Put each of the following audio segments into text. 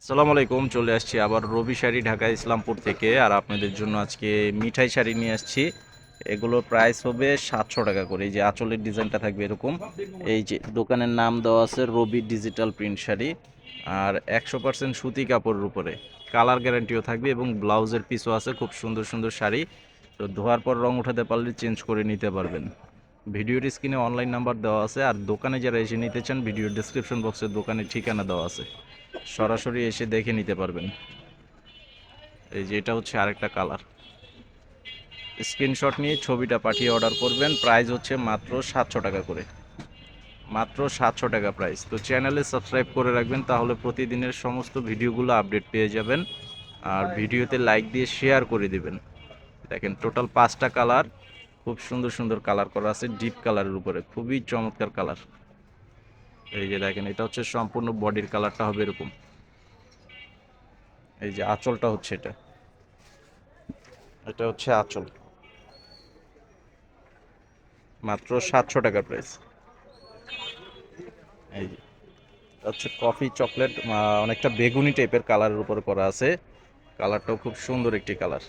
আসসালামু আলাইকুম। চলে আসছি আবার রবি শাড়ি ঢাকা ইসলামপুর থেকে। আর আপনাদের জন্য আজকে মিঠাই শাড়ি নিয়ে আসছি। এগুলোর প্রাইস হবে 700 টাকা করে। এই যে আঁচলের ডিজাইনটা থাকবে এরকম। এই যে দোকানের নাম দেওয়া আছে রবি ডিজিটাল প্রিন্ট শাড়ি। আর 100% সুতি কাপড়ের উপরে কালার গ্যারান্টিও থাকবে এবং ব্লাউজের পিসও আছে। খুব সুন্দর সুন্দর শাড়ি। তো ধোয়ার পর রং উঠাতে পারলে চেঞ্জ করে নিতে পারবেন। ভিডিওর স্ক্রিনে অনলাইন নাম্বার দেওয়া আছে। আর দোকানে যারা এসে নিতে চান ভিডিওর ডেসক্রিপশন বক্সে দোকানের ঠিকানা দেওয়া আছে, সরাসরি এসে দেখে নিতে পারবেন। এই যে এটা হচ্ছে আরেকটা কালার। স্ক্রিনশট নিয়ে ছবিটা পাঠিয়ে অর্ডার করবেন। প্রাইস হচ্ছে মাত্র 700 টাকা করে। মাত্র 700 টাকা প্রাইস। তো চ্যানেলে সাবস্ক্রাইব করে রাখবেন, তাহলে প্রতিদিনের সমস্ত ভিডিওগুলো আপডেট পেয়ে যাবেন। আর ভিডিওতে লাইক দিয়ে শেয়ার করে দিবেন। দেখেন টোটাল 5টা কালার, খুব সুন্দর সুন্দর কালার করা আছে ডিপ কালারের উপরে, খুবই চমৎকার কালার। এই যে দেখেন এটা হচ্ছে সম্পূর্ণ বডির কালারটা হবে এরকম। এই যে আঁচলটা হচ্ছে এটা, এটা হচ্ছে আঁচল। মাত্র 700 টাকা প্রাইস। এই যে এটা হচ্ছে কফি চকলেট, অনেকটা বেগুনি টাইপের কালারের উপর করা আছে। কালারটাও খুব সুন্দর একটি কালার।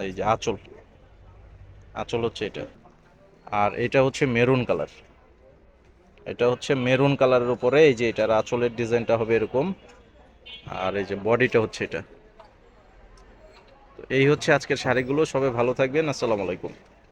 এই যে আঁচল, আঁচল হচ্ছে এটা। আর এটা হচ্ছে মেরুন কালার। এটা হচ্ছে মেরুন কালারের উপরে এই যে এটার আঁচলের ডিজাইনটা হবে এরকম। আর এই যে বডিটা হচ্ছে এটা। তো এই হচ্ছে আজকের শাড়িগুলো। সবাই ভালো থাকবেন। আসসালামু আলাইকুম।